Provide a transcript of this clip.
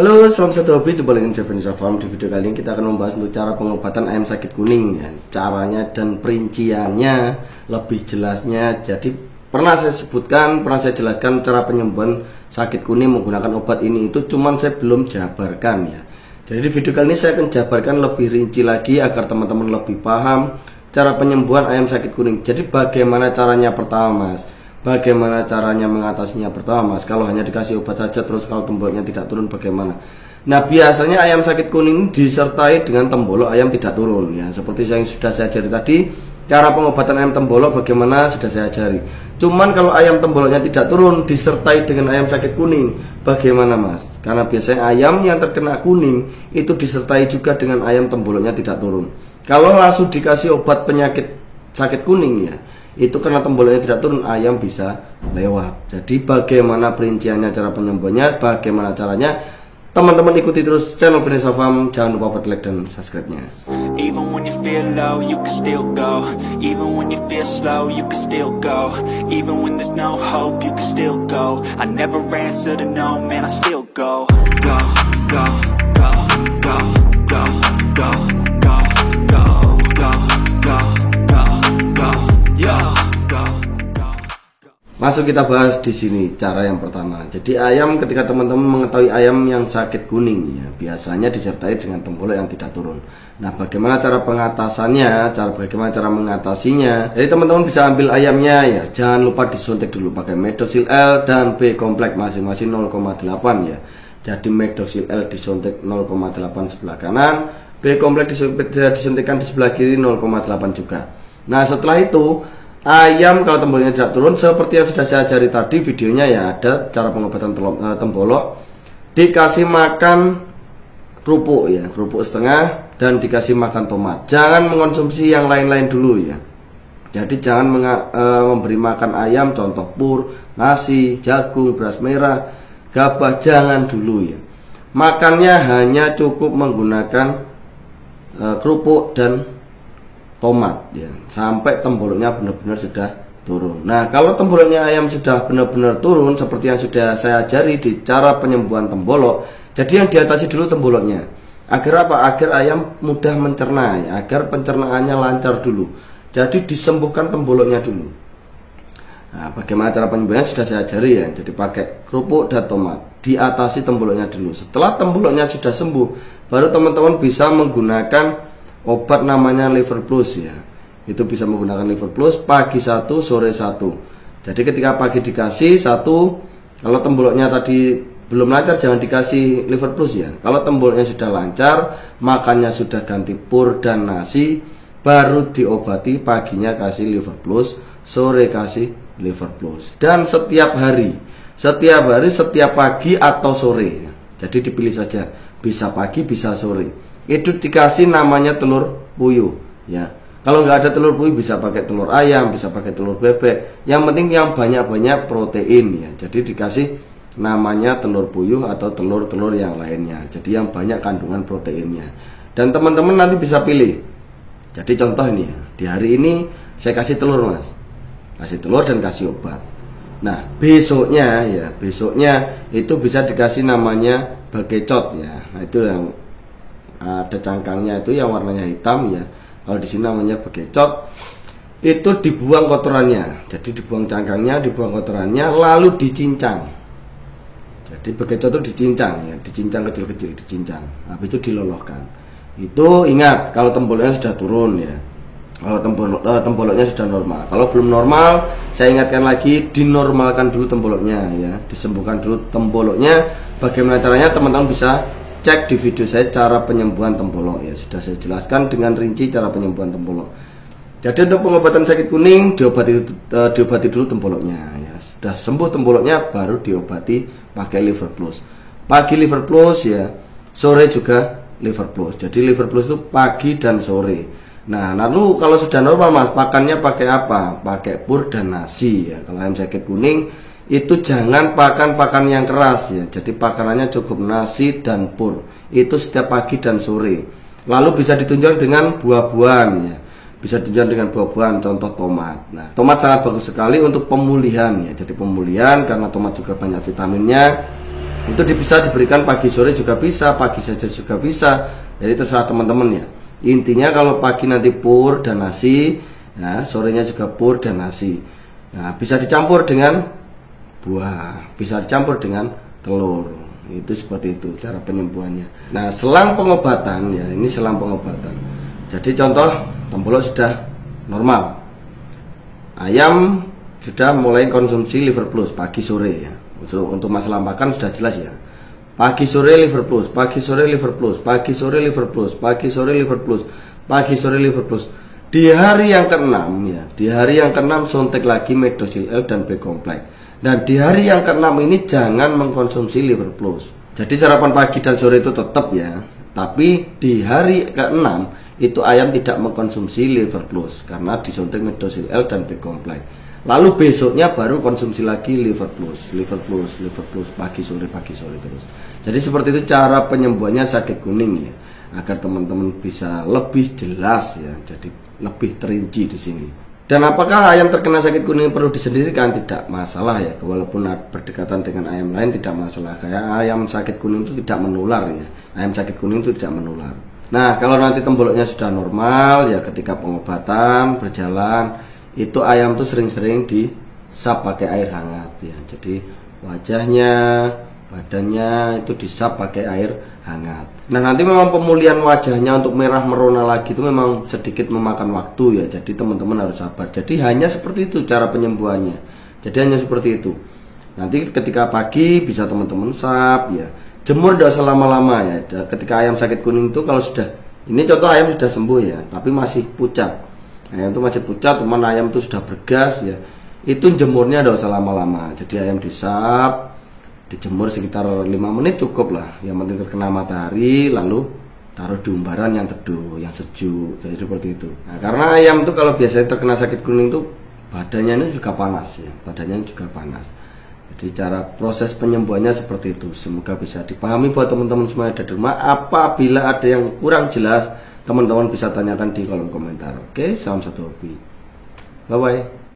Halo, salam satu hobi, jumpa lagi dengan Indonesia Farm. Di video kali ini kita akan membahas untuk cara pengobatan ayam sakit kuning ya. Caranya dan perinciannya lebih jelasnya. Jadi pernah saya sebutkan, pernah saya jelaskan cara penyembuhan sakit kuning menggunakan obat ini. Itu cuman saya belum jabarkan ya. Jadi di video kali ini saya akan jabarkan lebih rinci lagi agar teman-teman lebih paham cara penyembuhan ayam sakit kuning. Jadi bagaimana caranya pertama, Mas? Bagaimana caranya mengatasinya pertama, Mas? Kalau hanya dikasih obat saja terus kalau temboloknya tidak turun bagaimana? Nah, biasanya ayam sakit kuning disertai dengan tembolok ayam tidak turun ya. Seperti yang sudah saya ajari tadi, cara pengobatan ayam tembolok bagaimana sudah saya ajari. Cuman kalau ayam temboloknya tidak turun disertai dengan ayam sakit kuning, bagaimana, Mas? Karena biasanya ayam yang terkena kuning itu disertai juga dengan ayam temboloknya tidak turun. Kalau langsung dikasih obat penyakit sakit kuning ya, itu karena temboloknya tidak turun, ayam bisa lewat. Jadi bagaimana perinciannya, cara penyembuhannya, bagaimana caranya, teman-teman ikuti terus channel Indonesia Farm. Jangan lupa buat like dan subscribe-nya. Even when you feel low, you can still go. Even when you feel slow, you can still go. Even when there's no hope, you can still go. I never answer to no, man, I still go. Go, go, go, go, go, go, go, go, go, go, go, go, yo, go, go. Masuk kita bahas di sini cara yang pertama. Jadi ayam, ketika teman-teman mengetahui ayam yang sakit kuning ya, biasanya disertai dengan tembolok yang tidak turun. Nah, bagaimana cara pengatasannya, bagaimana cara mengatasinya? Jadi teman-teman bisa ambil ayamnya ya, jangan lupa disuntik dulu pakai Medoxil L dan B kompleks masing-masing 0,8 ya. Jadi Medoxil L disuntik 0,8 sebelah kanan, B kompleks disuntikkan di sebelah kiri 0,8 juga. Nah, setelah itu ayam kalau temboloknya tidak turun, seperti yang sudah saya ajari tadi videonya ya, ada cara pengobatan tembolok. Dikasih makan kerupuk ya, kerupuk setengah, dan dikasih makan tomat. Jangan mengonsumsi yang lain-lain dulu ya. Jadi jangan memberi makan ayam contoh pur, nasi, jagung, beras merah, gabah, jangan dulu ya. Makannya hanya cukup menggunakan kerupuk dan tomat ya, sampai temboloknya benar-benar sudah turun. Nah, kalau temboloknya ayam sudah benar-benar turun seperti yang sudah saya ajari di cara penyembuhan tembolok, jadi yang diatasi dulu temboloknya. Agar apa? Agar ayam mudah mencerna ya, agar pencernaannya lancar dulu. Jadi disembuhkan temboloknya dulu. Nah, bagaimana cara penyembuhan sudah saya ajari ya. Jadi pakai kerupuk dan tomat, diatasi temboloknya dulu. Setelah temboloknya sudah sembuh, baru teman-teman bisa menggunakan obat namanya Liver Plus ya. Itu bisa menggunakan Liver Plus pagi 1, sore 1. Jadi ketika pagi dikasih 1, kalau temboloknya tadi belum lancar jangan dikasih Liver Plus ya. Kalau temboloknya sudah lancar, makannya sudah ganti pur dan nasi, baru diobati, paginya kasih Liver Plus, sore kasih Liver Plus. Dan setiap hari, setiap pagi atau sore. Jadi dipilih saja, bisa pagi bisa sore. Itu dikasih namanya telur puyuh ya. Kalau nggak ada telur puyuh bisa pakai telur ayam, bisa pakai telur bebek. Yang penting yang banyak-banyak protein ya. Jadi dikasih namanya telur puyuh atau telur-telur yang lainnya. Jadi yang banyak kandungan proteinnya. Dan teman-teman nanti bisa pilih. Jadi contoh ini ya, di hari ini saya kasih telur, Mas. Kasih telur dan kasih obat. Nah, besoknya itu bisa dikasih namanya bagecot ya. Nah, itu yang ada cangkangnya itu yang warnanya hitam ya. Kalau di sini namanya bagecot. Itu dibuang kotorannya. Jadi dibuang cangkangnya, dibuang kotorannya, lalu dicincang. Jadi bagecot itu dicincang ya, dicincang kecil-kecil, dicincang. Habis itu diloloskan. Itu ingat kalau temboloknya sudah turun ya. Kalau temboloknya sudah normal. Kalau belum normal, saya ingatkan lagi, dinormalkan dulu temboloknya ya, disembuhkan dulu temboloknya. Bagaimana caranya teman-teman bisa cek di video saya cara penyembuhan tembolok ya, sudah saya jelaskan dengan rinci cara penyembuhan tembolok. Jadi untuk pengobatan sakit kuning diobati dulu temboloknya ya. Sudah sembuh temboloknya baru diobati pakai Liver Plus. Pagi Liver Plus ya, sore juga Liver Plus. Jadi Liver Plus itu pagi dan sore. Nah, lalu kalau sudah normal, Mas, makannya pakai apa? Pakai pur dan nasi ya. Kalau ayam sakit kuning itu jangan pakan yang keras ya. Jadi pakanannya cukup nasi dan pur. Itu setiap pagi dan sore. Lalu bisa ditunjang dengan buah-buahan ya. Bisa ditunjang dengan buah-buahan, contoh tomat. Nah, tomat sangat bagus sekali untuk pemulihan ya. Jadi pemulihan karena tomat juga banyak vitaminnya. Itu bisa diberikan pagi sore juga bisa, pagi saja juga bisa. Jadi terserah teman-teman ya. Intinya kalau pagi nanti pur dan nasi, nah sorenya juga pur dan nasi. Nah, bisa dicampur dengan buah, bisa dicampur dengan telur. Itu seperti itu cara penyembuhannya. Nah, selang pengobatan ya, ini selang pengobatan. Jadi contoh Tembolok sudah normal. Ayam sudah mulai konsumsi liver plus pagi sore ya. Untuk masalah makan sudah jelas ya. Pagi sore liver plus, pagi sore liver plus, pagi sore liver plus, pagi sore liver plus, pagi sore liver plus. Di hari yang ke-6 ya, di hari yang ke-6 suntik lagi Medosil L dan B kompleks. Dan di hari yang ke-6 ini jangan mengkonsumsi liver plus. Jadi sarapan pagi dan sore itu tetap ya. Tapi di hari ke-6 itu ayam tidak mengkonsumsi liver plus karena disuntik Medosil L dan B kompleks. Lalu besoknya baru konsumsi lagi liver plus, liver plus, liver plus, pagi sore terus. Jadi seperti itu cara penyembuhannya sakit kuning ya, agar teman-teman bisa lebih jelas ya, jadi lebih terinci di sini. Dan apakah ayam terkena sakit kuning perlu disendirikan? Tidak masalah ya, walaupun berdekatan dengan ayam lain tidak masalah. Kayak ayam sakit kuning itu tidak menular ya, ayam sakit kuning itu tidak menular. Nah, kalau nanti temboloknya sudah normal ya, ketika pengobatan berjalan itu ayam tuh sering-sering disap pakai air hangat ya. Jadi wajahnya, badannya itu disap pakai air hangat. Nah, nanti memang pemulihan wajahnya untuk merah merona lagi itu memang sedikit memakan waktu ya. Jadi teman-teman harus sabar. Jadi hanya seperti itu cara penyembuhannya. Jadi hanya seperti itu. Nanti ketika pagi bisa teman-teman sap ya. Jemur tidak usah lama-lama ya. Ketika ayam sakit kuning itu kalau sudah, ini contoh ayam sudah sembuh ya, tapi masih pucat. Ayam itu masih pucat, teman ayam itu sudah bergas ya. Itu jemurnya tidak usah lama-lama. Jadi ayam disap, dijemur sekitar 5 menit cukup lah. Yang penting terkena matahari, lalu taruh di umbaran yang teduh, yang sejuk. Jadi seperti itu. Nah, karena ayam itu kalau biasanya terkena sakit kuning itu badannya ini juga panas ya, badannya juga panas. Jadi cara proses penyembuhannya seperti itu. Semoga bisa dipahami buat teman-teman semua yang ada di rumah. Apabila ada yang kurang jelas, teman-teman bisa tanyakan di kolom komentar. Oke, salam satu hobi. Bye bye.